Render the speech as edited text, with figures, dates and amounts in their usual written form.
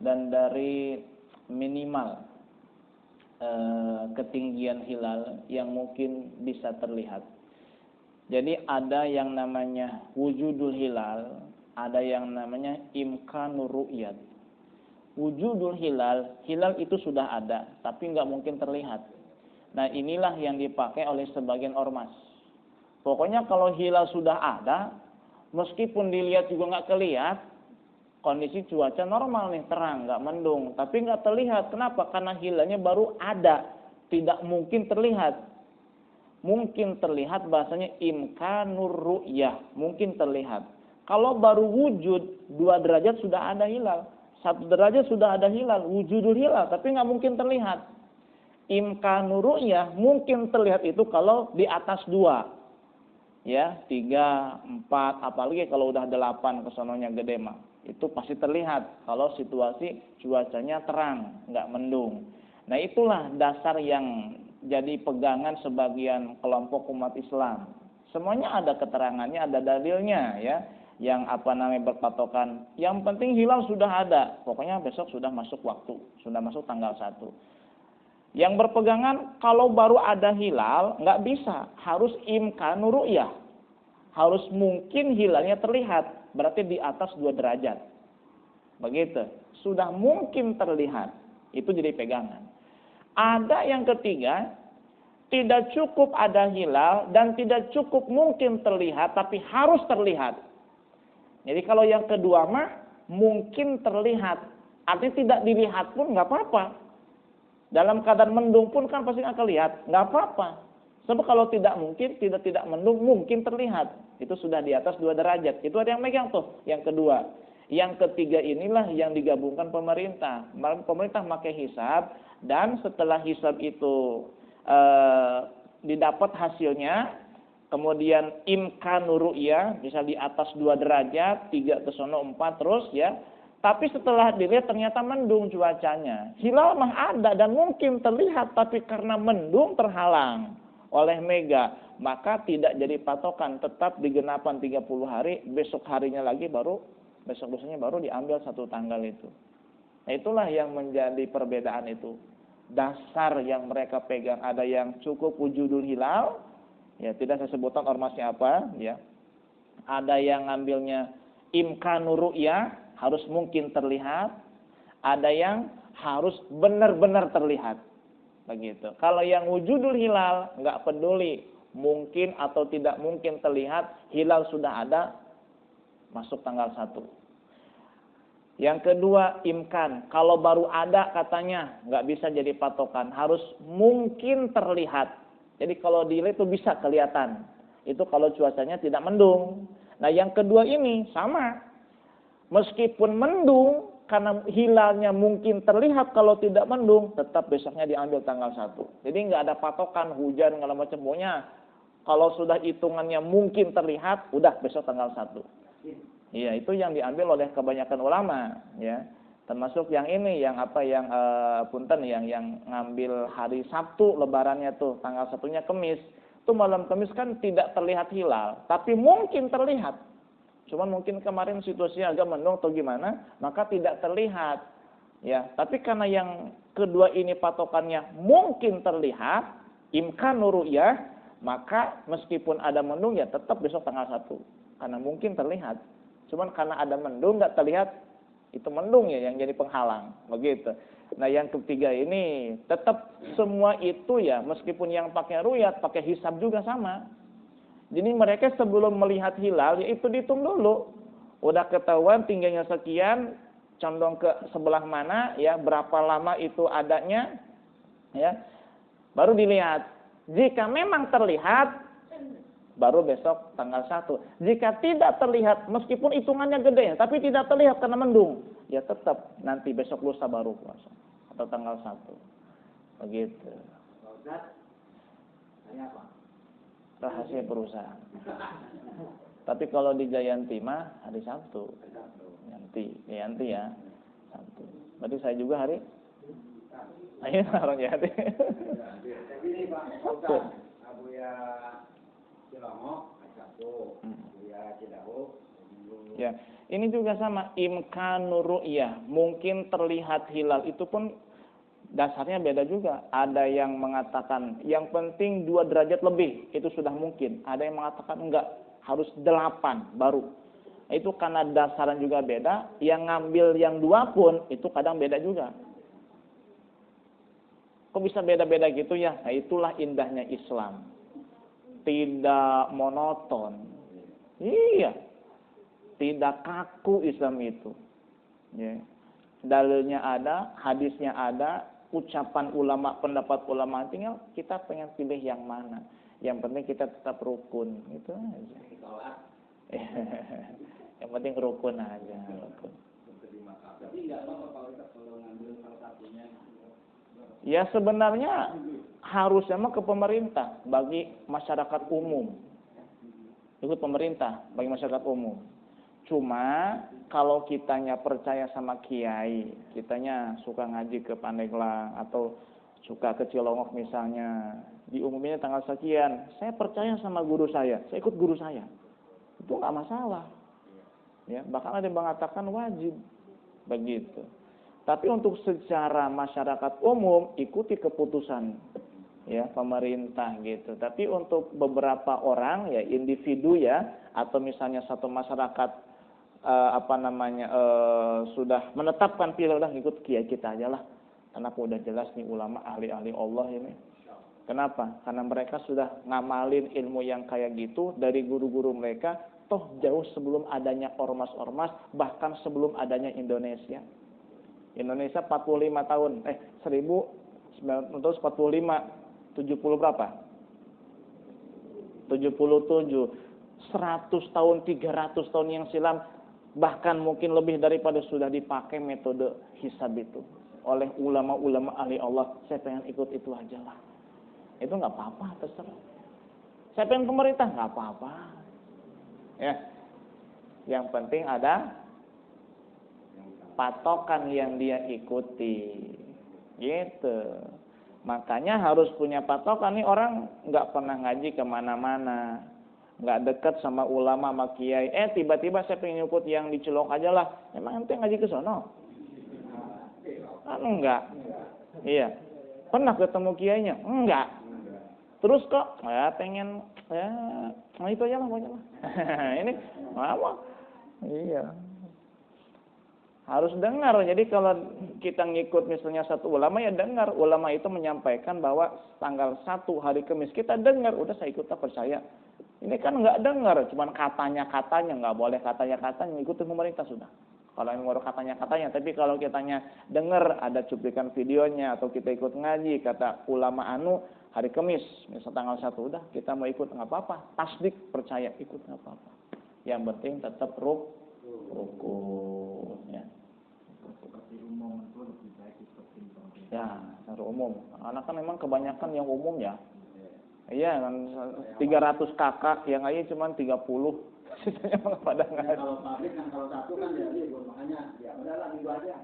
dan dari minimal ketinggian hilal yang mungkin bisa terlihat. Jadi ada yang namanya wujudul hilal, ada yang namanya imkanur ru'yat. Wujudul hilal, hilal itu sudah ada, tapi nggak mungkin terlihat. Nah inilah yang dipakai oleh sebagian ormas. Pokoknya kalau hilal sudah ada, meskipun dilihat juga nggak kelihatan, kondisi cuaca normal nih, terang, nggak mendung, tapi nggak terlihat. Kenapa? Karena hilalnya baru ada, tidak mungkin terlihat. Mungkin terlihat bahasanya imkanur ru'yah, mungkin terlihat. Kalau baru wujud 2 derajat sudah ada hilal, 1 derajat sudah ada hilal, wujudul hilal, tapi nggak mungkin terlihat. Imkanur ru'yah mungkin terlihat itu kalau di atas 2. Ya, 3, 4, apalagi kalau udah 8 kesononya gede mah. Itu pasti terlihat kalau situasi cuacanya terang, nggak mendung. Nah itulah dasar yang jadi pegangan sebagian kelompok umat Islam. Semuanya ada keterangannya, ada dalilnya ya. Yang berpatokan, yang penting hilal sudah ada. Pokoknya besok sudah masuk waktu, sudah masuk tanggal 1. Yang berpegangan kalau baru ada hilal nggak bisa, harus imkanur ru'yah. Harus mungkin hilalnya terlihat, berarti di atas 2 derajat. Begitu. Sudah mungkin terlihat, itu jadi pegangan. Ada yang ketiga, tidak cukup ada hilal dan tidak cukup mungkin terlihat, tapi harus terlihat. Jadi kalau yang kedua mah mungkin terlihat, artinya tidak dilihat pun nggak apa-apa. Dalam keadaan mendung pun kan pasti akan lihat, nggak apa-apa. Sebab kalau tidak mungkin, tidak mendung, mungkin terlihat. Itu sudah di atas 2 derajat. Itu ada yang megang tuh, yang kedua. Yang ketiga inilah yang digabungkan pemerintah. Pemerintah pakai hisab, dan setelah hisab itu didapat hasilnya, kemudian imkanur ru'yah, bisa di atas 2 derajat, 3 ke sono 4 terus ya. Tapi setelah dilihat ternyata mendung cuacanya. Hilal mah ada dan mungkin terlihat, tapi karena mendung terhalang oleh mega, maka tidak jadi patokan, tetap digenapan 30 hari, besok harinya lagi baru, besok-besoknya baru diambil 1 tanggal itu. Nah itulah yang menjadi perbedaan itu. Dasar yang mereka pegang, ada yang cukup wujudul hilal, ya tidak saya sebutkan ormasnya apa, ya. Ada yang ngambilnya imkanur ru'yah, harus mungkin terlihat. Ada yang harus benar-benar terlihat. Begitu. Kalau yang wujudul hilal nggak peduli mungkin atau tidak mungkin terlihat, hilal sudah ada, masuk tanggal 1. Yang kedua imkan, kalau baru ada katanya nggak bisa jadi patokan, harus mungkin terlihat. Jadi kalau dilihat itu bisa kelihatan. Itu kalau cuacanya tidak mendung. Nah yang kedua ini sama, meskipun mendung, karena hilalnya mungkin terlihat kalau tidak mendung, tetap besoknya diambil tanggal 1. Jadi nggak ada patokan hujan segala macam. Pokoknya kalau sudah hitungannya mungkin terlihat, udah besok tanggal 1. Iya, itu yang diambil oleh kebanyakan ulama, ya. Termasuk yang ini, yang punten, yang ngambil hari Sabtu lebarannya tuh, tanggal 1-nya Kemis. Itu malam Kemis kan tidak terlihat hilal, tapi mungkin terlihat. Cuman mungkin kemarin situasinya agak mendung atau gimana, maka tidak terlihat. Ya, tapi karena yang kedua ini patokannya mungkin terlihat, imkanur ru'yah, maka meskipun ada mendung ya tetap besok tanggal 1. Karena mungkin terlihat. Cuman karena ada mendung nggak terlihat, itu mendung ya yang jadi penghalang. Begitu. Nah yang ketiga ini tetap semua itu ya, meskipun yang pakai ru'yat, pakai hisab juga sama. Jadi mereka sebelum melihat hilal, ya itu dihitung dulu. Udah ketahuan tingginya sekian, condong ke sebelah mana, ya berapa lama itu adanya, ya baru dilihat. Jika memang terlihat, baru besok tanggal 1. Jika tidak terlihat, meskipun hitungannya gede, tapi tidak terlihat karena mendung, ya tetap nanti besok lusa baru puasa atau tanggal 1. Begitu. Rahasia perusahaan. Tapi kalau di Jayanti mah hari Sabtu. Jayanti ya. Sabtu. Berarti saya juga hari? Ayo orang Jayanti. Jadi ini Pak, Sabtu. Abuya Cilongok, Sabtu. Abuya Cidahu, Minggu. Ya. Ini juga sama, imkanur ru'yah, mungkin terlihat hilal, itu pun dasarnya beda juga. Ada yang mengatakan yang penting 2 derajat lebih, itu sudah mungkin. Ada yang mengatakan enggak, harus 8 baru. Itu karena dasaran juga beda, yang ngambil yang 2 pun itu kadang beda juga. Kok bisa beda-beda gitu ya? Nah, itulah indahnya Islam. Tidak monoton. Iya. Tidak kaku Islam itu. Ya. Dalilnya ada, hadisnya ada, ucapan ulama, pendapat ulama, tinggal kita pengen pilih yang mana. Yang penting kita tetap rukun, itu aja. Yang penting rukun aja. Rukun. Tapi nggak apa-apa kalau ngambil salah satunya. Ya sebenarnya harusnya mah ke pemerintah bagi masyarakat umum. Ikut pemerintah bagi masyarakat umum. Cuma kalau kitanya percaya sama kiai, kitanya suka ngaji ke Pandeglang atau suka ke Cilongok misalnya, diumuminnya tanggal sekian, saya percaya sama guru saya ikut guru saya. Itu nggak masalah. Ya, bahkan ada yang mengatakan wajib begitu. Tapi untuk secara masyarakat umum ikuti keputusan ya pemerintah gitu. Tapi untuk beberapa orang ya individu ya atau misalnya satu masyarakat sudah menetapkan pilihan udah ikut kiai kita aja lah. Kenapa udah jelas nih ulama ahli-ahli Allah ini. Kenapa? Karena mereka sudah ngamalin ilmu yang kayak gitu dari guru-guru mereka toh jauh sebelum adanya ormas-ormas, bahkan sebelum adanya Indonesia. Indonesia 45 tahun, 1945, 70 berapa? 77, 100 tahun, 300 tahun yang silam, bahkan mungkin lebih daripada sudah dipakai metode hisab itu oleh ulama-ulama ahli Allah. Saya pengen ikut itu aja lah. Itu nggak apa-apa, terserah. Saya pengen pemerintah, nggak apa-apa. Ya, yang penting ada patokan yang dia ikuti, gitu. Makanya harus punya patokan nih orang nggak pernah ngaji kemana-mana, nggak dekat sama ulama, sama kiai. Tiba-tiba saya pengen ikut yang di Cilok aja lah. Emang ente ngaji ke sono? Enggak. Iya. Pernah ketemu kiainya? Enggak. Terus kok pengen itu aja lah pokoknya lah. Ini apa? Iya. Harus dengar. Jadi kalau kita ngikut misalnya satu ulama ya dengar. Ulama itu menyampaikan bahwa tanggal 1 hari Kamis kita dengar, udah saya ikut percaya. Ini kan nggak dengar, cuman katanya-katanya, nggak boleh katanya-katanya, ikutin pemerintah sudah. Kalau yang baru katanya-katanya, tapi kalau kitanya dengar ada cuplikan videonya atau kita ikut ngaji kata ulama anu hari Kamis, misal tanggal 1 udah kita mau ikut nggak apa-apa, tasdik percaya ikut nggak apa-apa. Yang penting tetap rukun ya. Seperti umum itu lebih baik seperti Ya, secara umum. Anak kan memang kebanyakan yang umum ya. Iya kan 300 kakak yang aja cuma 30. Sisanya malah pada ngaji. Kalau pabrik kan kalau satu kan ya libur, makanya ya udahlah minggu aja.